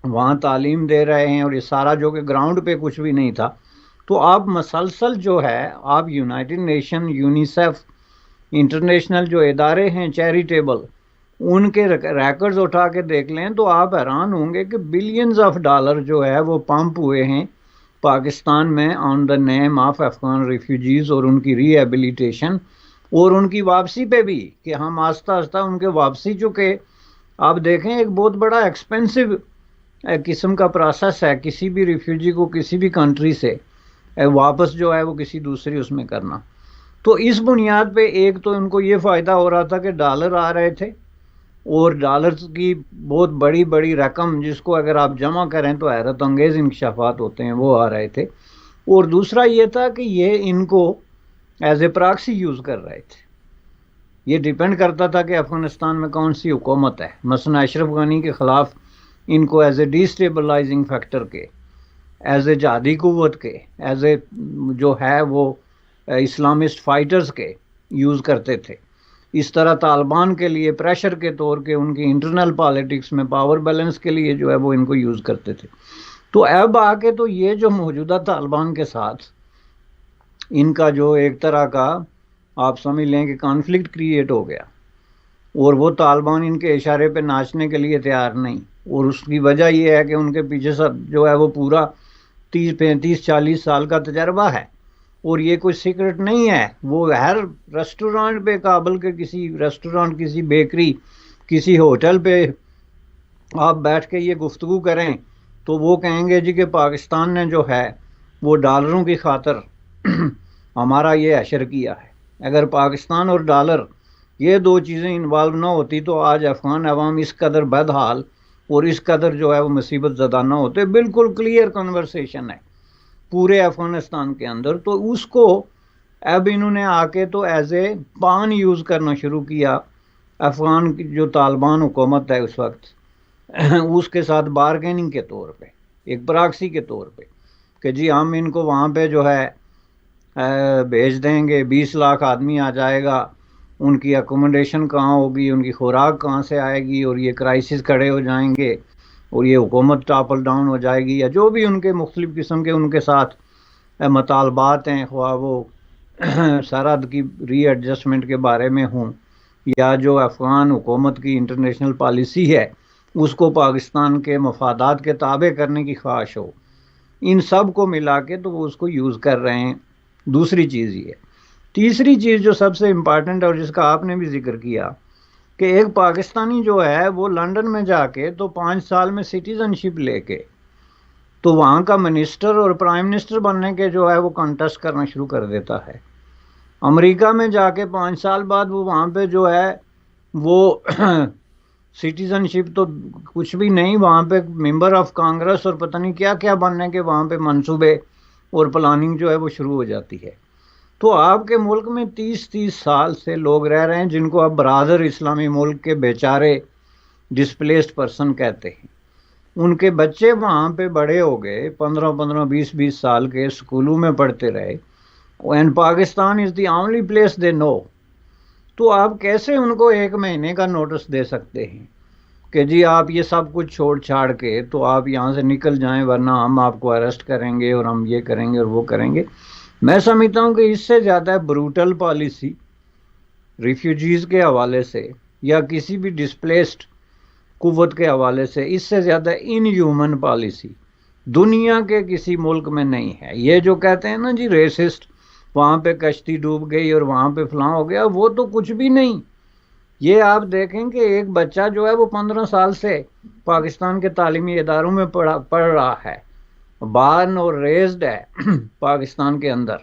وہاں تعلیم دے رہے ہیں، اور یہ سارا جو کہ گراؤنڈ پہ کچھ بھی نہیں تھا، تو آپ مسلسل جو ہے آپ یونائٹڈ نیشن، یونیسیف، انٹرنیشنل جو ادارے ہیں چیریٹیبل، ان کے ریکارڈز اٹھا کے دیکھ لیں تو آپ حیران ہوں گے کہ بلینز آف ڈالر جو ہے وہ پمپ ہوئے ہیں پاکستان میں آن دا نیم آف افغان ریفیوجیز، اور ان کی ری ایبیلیٹیشن اور ان کی واپسی پہ بھی، کہ ہم آہستہ آہستہ ان کے واپسی، چونکہ آپ دیکھیں ایک بہت بڑا ایکسپینسو قسم کا پروسیس ہے کسی بھی ریفیوجی کو کسی بھی کنٹری سے واپس جو ہے وہ کسی دوسری اس میں کرنا۔ تو اس بنیاد پہ ایک تو ان کو یہ فائدہ ہو رہا تھا کہ ڈالر آ رہے تھے، اور ڈالر کی بہت بڑی بڑی رقم جس کو اگر آپ جمع کریں تو حیرت انگیز انکشافات ہوتے ہیں، وہ آ رہے تھے۔ اور دوسرا یہ تھا کہ یہ ان کو ایز اے پراکسی یوز کر رہے تھے۔ یہ ڈیپینڈ کرتا تھا کہ افغانستان میں کون سی حکومت ہے، مثلا اشرف غنی کے خلاف ان کو as a D stabilising factor کے، ایز اے جہادی قوت کے، ایز اے جو ہے وہ اسلامسٹ فائٹرز کے یوز کرتے تھے۔ اس طرح طالبان کے لیے پریشر کے طور کے ان کی انٹرنل پالیٹکس میں پاور بیلنس کے لیے جو ہے وہ ان کو یوز کرتے تھے۔ تو اب آ کے تو یہ جو موجودہ طالبان کے ساتھ ان کا جو ایک طرح کا آپ سمجھ لیں کہ کانفلکٹ کریٹ ہو گیا، اور وہ طالبان ان کے اشارے پہ ناچنے کے لیے تیار نہیں، اور اس کی وجہ یہ ہے کہ ان کے پیچھے سب جو ہے وہ پورا 30-35-40 سال کا تجربہ ہے، اور یہ کوئی سیکرٹ نہیں ہے۔ وہ ہر ریسٹورانٹ پہ، کابل کے کسی ریسٹورانٹ، کسی بیکری، کسی ہوٹل پہ آپ بیٹھ کے یہ گفتگو کریں تو وہ کہیں گے جی کہ پاکستان نے جو ہے وہ ڈالروں کی خاطر ہمارا یہ حشر کیا ہے۔ اگر پاکستان اور ڈالر یہ دو چیزیں انوالو نہ ہوتی تو آج افغان عوام اس قدر بدحال اور اس قدر جو ہے وہ مصیبت زدہ نہ ہوتے۔ بالکل کلیئر کنورسیشن ہے پورے افغانستان کے اندر۔ تو اس کو اب انہوں نے آ کے تو ایز اے پان یوز کرنا شروع کیا افغان کی جو طالبان حکومت ہے اس وقت، اس کے ساتھ بارگیننگ کے طور پہ، ایک پراکسی کے طور پہ، کہ جی ہم ان کو وہاں پہ جو ہے بھیج دیں گے، 20 لاکھ آدمی آ جائے گا، ان کی اکوموڈیشن کہاں ہوگی، ان کی خوراک کہاں سے آئے گی، اور یہ کرائسس کھڑے ہو جائیں گے، اور یہ حکومت ٹاپل ڈاؤن ہو جائے گی، یا جو بھی ان کے مختلف قسم کے ان کے ساتھ مطالبات ہیں، خواہ وہ سرحد کی ری ایڈجسٹمنٹ کے بارے میں ہوں، یا جو افغان حکومت کی انٹرنیشنل پالیسی ہے اس کو پاکستان کے مفادات کے تابع کرنے کی خواہش ہو، ان سب کو ملا کے تو وہ اس کو یوز کر رہے ہیں۔ دوسری چیز یہ، تیسری چیز جو سب سے امپارٹنٹ اور جس کا آپ نے بھی ذکر کیا، کہ ایک پاکستانی جو ہے وہ لنڈن میں جا کے تو 5 سال میں سٹیزن شپ لے کے تو وہاں کا منسٹر اور پرائم منسٹر بننے کے جو ہے وہ کنٹیسٹ کرنا شروع کر دیتا ہے۔ امریکہ میں جا کے 5 سال بعد وہ وہاں پہ جو ہے وہ سٹیزن شپ تو کچھ بھی نہیں، وہاں پہ ممبر آف کانگریس اور پتہ نہیں کیا کیا بننے کے وہاں پہ منصوبے اور پلاننگ جو ہے وہ شروع ہو جاتی ہے۔ تو آپ کے ملک میں 30 سال سے لوگ رہ رہے ہیں جن کو آپ برادر اسلامی ملک کے بیچارے ڈسپلیسڈ پرسن کہتے ہیں، ان کے بچے وہاں پہ بڑے ہو گئے، 15 20 سال کے، اسکولوں میں پڑھتے رہے، and Pakistan is the only place they know. تو آپ کیسے ان کو 1 مہینے کا نوٹس دے سکتے ہیں کہ جی آپ یہ سب کچھ چھوڑ چھاڑ کے تو آپ یہاں سے نکل جائیں ورنہ ہم آپ کو اریسٹ کریں گے اور ہم یہ کریں گے اور وہ کریں گے؟ میں سمجھتا ہوں کہ اس سے زیادہ بروٹل پالیسی ریفیوجیز کے حوالے سے یا کسی بھی ڈسپلیسڈ قوت کے حوالے سے، اس سے زیادہ ان ہیومن پالیسی دنیا کے کسی ملک میں نہیں ہے. یہ جو کہتے ہیں نا جی ریسسٹ، وہاں پہ کشتی ڈوب گئی اور وہاں پہ فلاں ہو گیا، وہ تو کچھ بھی نہیں. یہ آپ دیکھیں کہ ایک بچہ جو ہے وہ 15 سال سے پاکستان کے تعلیمی اداروں میں پڑھ رہا ہے، بارن اور ریزڈ ہے پاکستان کے اندر،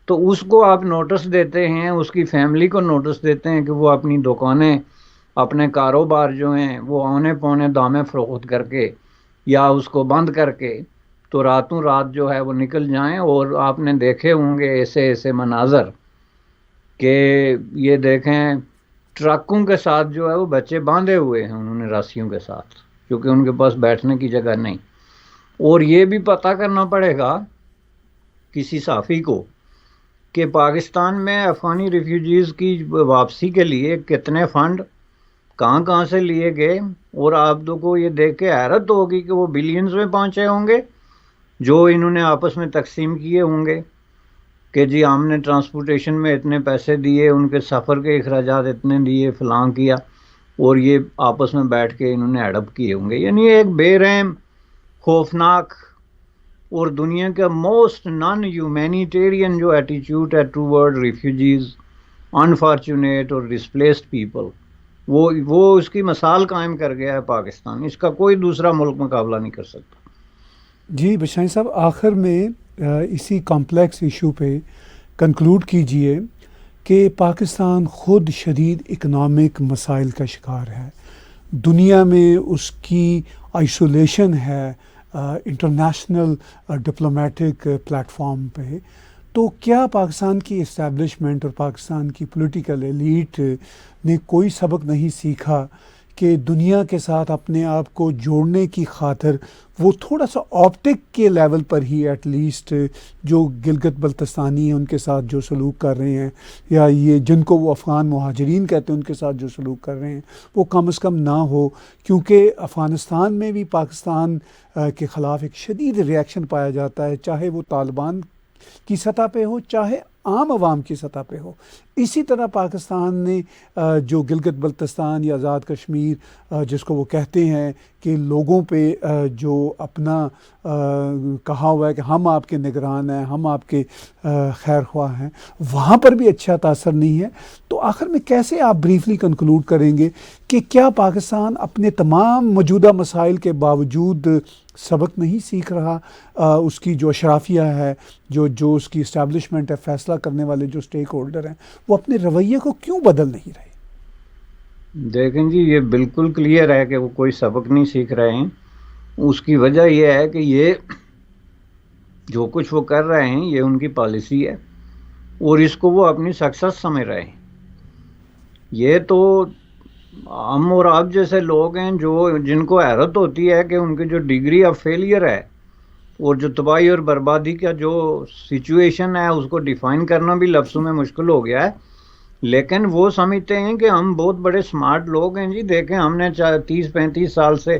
تو اس کو آپ نوٹس دیتے ہیں، اس کی فیملی کو نوٹس دیتے ہیں کہ وہ اپنی دکانیں، اپنے کاروبار جو ہیں وہ اونے پونے دامے فروخت کر کے یا اس کو بند کر کے تو راتوں رات جو ہے وہ نکل جائیں. اور آپ نے دیکھے ہوں گے ایسے مناظر کہ یہ دیکھیں ٹرکوں کے ساتھ جو ہے وہ بچے باندھے ہوئے ہیں انہوں نے راسیوں کے ساتھ، کیونکہ ان کے پاس بیٹھنے کی جگہ نہیں. اور یہ بھی پتہ کرنا پڑے گا کسی صحافی کو کہ پاکستان میں افغانی ریفیوجیز کی واپسی کے لیے کتنے فنڈ کہاں سے لیے گئے. اور آپ کو یہ دیکھ کے حیرت ہوگی کہ وہ بلینز میں پہنچے ہوں گے جو انہوں نے آپس میں تقسیم کیے ہوں گے کہ جی ہم نے ٹرانسپورٹیشن میں اتنے پیسے دیے، ان کے سفر کے اخراجات اتنے دیے، فلاں کیا، اور یہ آپس میں بیٹھ کے انہوں نے ہڑپ کیے ہوں گے. یعنی ایک بے رحم، خوفناک اور دنیا کا موسٹ نان ہیومینیٹیرین جو ایٹیچیوڈ ہے ٹوورڈ ریفیوجیز، انفارچونیٹ اور ڈسپلیسڈ پیپل، وہ اس کی مثال قائم کر گیا ہے پاکستان. اس کا کوئی دوسرا ملک مقابلہ نہیں کر سکتا. جی بشائی صاحب، آخر میں اسی کمپلیکس ایشو پہ کنکلوڈ کیجئے کہ پاکستان خود شدید اکنامک مسائل کا شکار ہے، دنیا میں اس کی آئسولیشن ہے انٹرنیشنل ڈپلومیٹک پلیٹ فارم پہ. تو کیا پاکستان کی اسٹیبلشمنٹ اور پاکستان کی پولیٹیکل ایلیٹ نے کوئی سبق نہیں سیکھا کہ دنیا کے ساتھ اپنے آپ کو جوڑنے کی خاطر وہ تھوڑا سا آپٹک کے لیول پر ہی ایٹ لیسٹ جو گلگت بلتستانی ہیں ان کے ساتھ جو سلوک کر رہے ہیں، یا یہ جن کو وہ افغان مہاجرین کہتے ہیں ان کے ساتھ جو سلوک کر رہے ہیں، وہ کم از کم نہ ہو؟ کیونکہ افغانستان میں بھی پاکستان کے خلاف ایک شدید ریاکشن پایا جاتا ہے، چاہے وہ طالبان کی سطح پہ ہو چاہے عام عوام کی سطح پہ ہو. اسی طرح پاکستان نے جو گلگت بلتستان یا آزاد کشمیر جس کو وہ کہتے ہیں کہ لوگوں پہ جو اپنا کہا ہوا ہے کہ ہم آپ کے نگران ہیں، ہم آپ کے خیر خواہ ہیں، وہاں پر بھی اچھا تاثر نہیں ہے. تو آخر میں کیسے آپ بریفلی کنکلوڈ کریں گے کہ کیا پاکستان اپنے تمام موجودہ مسائل کے باوجود سبق نہیں سیکھ رہا؟ اس کی جو اشرافیہ ہے، جو اس کی اسٹیبلشمنٹ ہے، فیصلہ کرنے والے جو اسٹیک ہولڈر ہیں، وہ اپنے رویے کو کیوں بدل نہیں رہے؟ دیکھیں جی، یہ بالکل کلیئر ہے کہ وہ کوئی سبق نہیں سیکھ رہے ہیں. اس کی وجہ یہ ہے کہ یہ جو کچھ وہ کر رہے ہیں یہ ان کی پالیسی ہے اور اس کو وہ اپنی سکسس سمجھ رہے ہیں. یہ تو ہم اور آپ جیسے لوگ ہیں جن کو حیرت ہوتی ہے کہ ان کی جو ڈگری آف فیلئر ہے اور جو تباہی اور بربادی کا جو سچویشن ہے اس کو ڈیفائن کرنا بھی لفظوں میں مشکل ہو گیا ہے. لیکن وہ سمجھتے ہیں کہ ہم بہت بڑے سمارٹ لوگ ہیں. جی دیکھیں، ہم نے 30-35 سال سے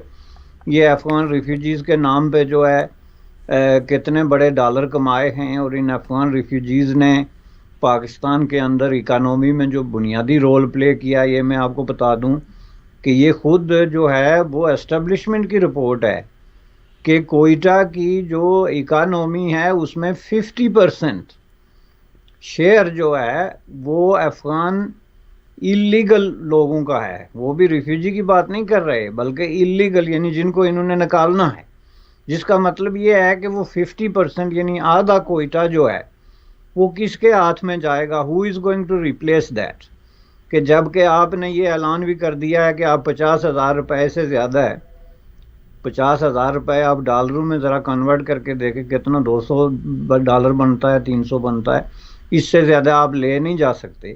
یہ افغان ریفیوجیز کے نام پہ جو ہے کتنے بڑے ڈالر کمائے ہیں، اور ان افغان ریفیوجیز نے پاکستان کے اندر اکانومی میں جو بنیادی رول پلے کیا. یہ میں آپ کو بتا دوں کہ یہ خود جو ہے وہ اسٹیبلشمنٹ کی رپورٹ ہے کہ کوئٹہ کی جو اکانومی ہے اس میں 50% شیئر جو ہے وہ افغان اللیگل لوگوں کا ہے. وہ بھی ریفیوجی کی بات نہیں کر رہے بلکہ اللیگل، یعنی جن کو انہوں نے نکالنا ہے، جس کا مطلب یہ ہے کہ وہ 50% یعنی آدھا کوئٹہ جو ہے وہ کس کے ہاتھ میں جائے گا؟ Who is going to replace that? کہ جب کہ آپ نے یہ اعلان بھی کر دیا ہے کہ آپ 50,000 روپے سے زیادہ ہے، 50,000 روپے آپ ڈالروں میں ذرا کنورٹ کر کے دیکھیں کتنا، $200 بنتا ہے، 300 بنتا ہے، اس سے زیادہ آپ لے نہیں جا سکتے.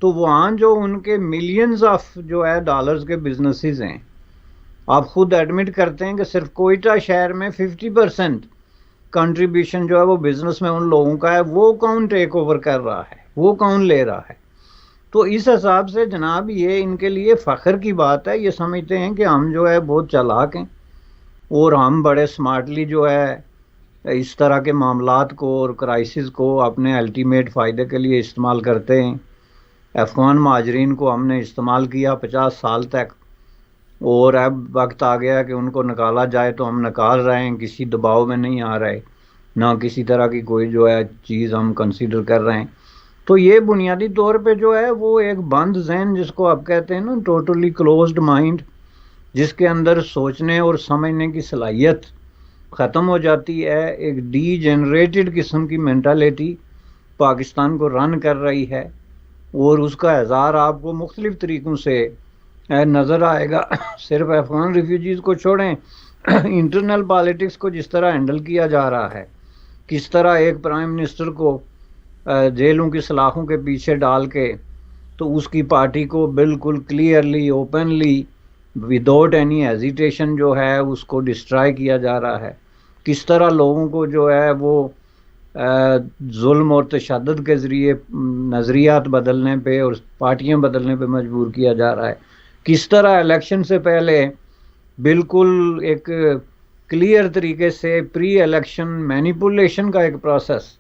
تو وہاں جو ان کے ملینز آف جو ہے ڈالرز کے بزنسز ہیں آپ خود ایڈمٹ کرتے ہیں کہ صرف کوئٹہ شہر میں 50% کنٹریبیوشن جو ہے وہ بزنس میں ان لوگوں کا ہے. وہ کون ٹیک اوور کر رہا ہے, وہ کون لے رہا ہے؟ تو اس حساب سے جناب یہ ان کے لیے فخر کی بات ہے. یہ سمجھتے ہیں کہ ہم جو ہے بہت چالاک ہیں اور ہم بڑے سمارٹلی جو ہے اس طرح کے معاملات کو اور کرائسس کو اپنے الٹیمیٹ فائدے کے لیے استعمال کرتے ہیں. افغان مہاجرین کو ہم نے استعمال کیا 50 سال تک, اور اب وقت آ گیا کہ ان کو نکالا جائے تو ہم نکال رہے ہیں, کسی دباؤ میں نہیں آ رہے, نہ کسی طرح کی کوئی جو ہے چیز ہم کنسیڈر کر رہے ہیں. تو یہ بنیادی طور پہ جو ہے وہ ایک بند ذہن جس کو آپ کہتے ہیں نا ٹوٹلی کلوزڈ مائنڈ, جس کے اندر سوچنے اور سمجھنے کی صلاحیت ختم ہو جاتی ہے. ایک ڈی جنریٹڈ قسم کی مینٹالٹی پاکستان کو رن کر رہی ہے, اور اس کا اظہار آپ کو مختلف طریقوں سے نظر آئے گا. صرف افغان ریفیوجیز کو چھوڑیں, انٹرنل پالیٹکس کو جس طرح ہینڈل کیا جا رہا ہے, کس طرح ایک پرائم منسٹر کو جیلوں کی سلاخوں کے پیچھے ڈال کے تو اس کی پارٹی کو بالکل clearly openly without any hesitation جو ہے اس کو ڈسٹرائی کیا جا رہا ہے, کس طرح لوگوں کو جو ہے وہ ظلم اور تشدد کے ذریعے نظریات بدلنے پہ اور پارٹیاں بدلنے پہ مجبور کیا جا رہا ہے, کس طرح الیکشن سے پہلے بالکل ایک کلیئر طریقے سے پری الیکشن مینیپولیشن کا ایک پروسیس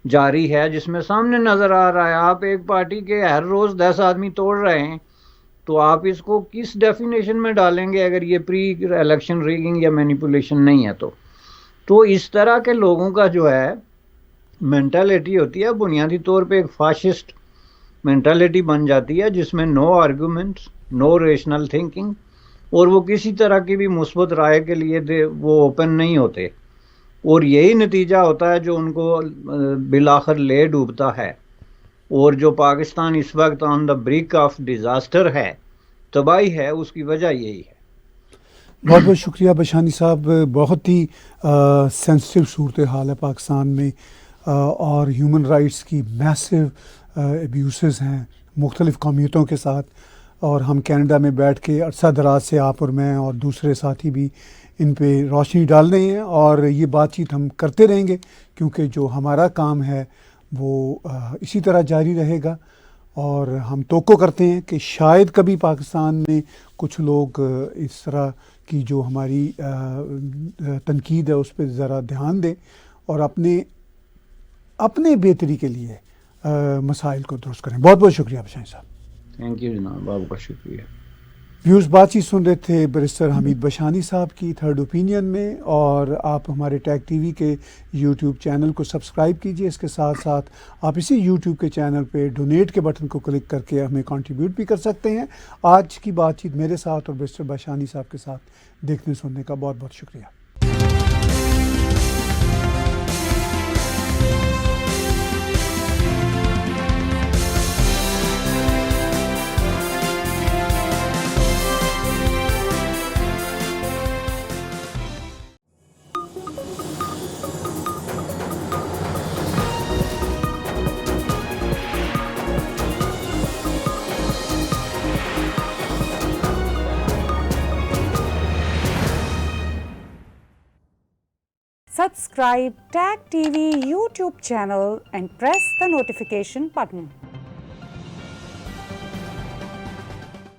جاری ہے, جس میں سامنے نظر آ رہا ہے آپ ایک پارٹی کے ہر روز 10 آدمی توڑ رہے ہیں, تو آپ اس کو کس ڈیفینیشن میں ڈالیں گے اگر یہ پری الیکشن ریگنگ یا مینیپولیشن نہیں ہے؟ تو اس طرح کے لوگوں کا جو ہے مینٹالٹی ہوتی ہے بنیادی طور پہ ایک فاشسٹ مینٹالٹی بن جاتی ہے, جس میں نو آرگومنٹس, نو ریشنل تھنکنگ, اور وہ کسی طرح کی بھی مثبت رائے کے لیے وہ اوپن نہیں ہوتے, اور یہی نتیجہ ہوتا ہے جو ان کو بالآخر لے ڈوبتا ہے. اور جو پاکستان اس وقت آن دا برک آف ڈیزاسٹر ہے, تباہی ہے, اس کی وجہ یہی ہے. بہت بہت شکریہ بشانی صاحب. بہت ہی سینسٹیو صورتحال ہے پاکستان میں, اور ہیومن رائٹس کی میسو ابیوسز ہیں مختلف قومیتوں کے ساتھ, اور ہم کینیڈا میں بیٹھ کے عرصہ دراز سے آپ اور میں اور دوسرے ساتھی بھی ان پہ روشنی ڈال رہے ہیں, اور یہ بات چیت ہم کرتے رہیں گے کیونکہ جو ہمارا کام ہے وہ اسی طرح جاری رہے گا. اور ہم توقع کرتے ہیں کہ شاید کبھی پاکستان میں کچھ لوگ اس طرح کی جو ہماری تنقید ہے اس پہ ذرا دھیان دیں اور اپنے بہتری کے لیے مسائل کو درست کریں. بہت بہت شکریہ بشانی صاحب. تھینک یو جناب, آپ کا شکریہ. ویوز بات چیت سن رہے تھے بیرسٹر حمید بشانی صاحب کی تھرڈ اوپینین میں, اور آپ ہمارے ٹیگ ٹی وی کے یوٹیوب چینل کو سبسکرائب کیجئے. اس کے ساتھ ساتھ آپ اسی یوٹیوب کے چینل پہ ڈونیٹ کے بٹن کو کلک کر کے ہمیں کنٹریبیوٹ بھی کر سکتے ہیں. آج کی بات چیت میرے ساتھ اور بیرسٹر بشانی صاحب کے ساتھ دیکھنے سننے کا بہت بہت شکریہ. Subscribe Tag TV YouTube channel and press the notification button.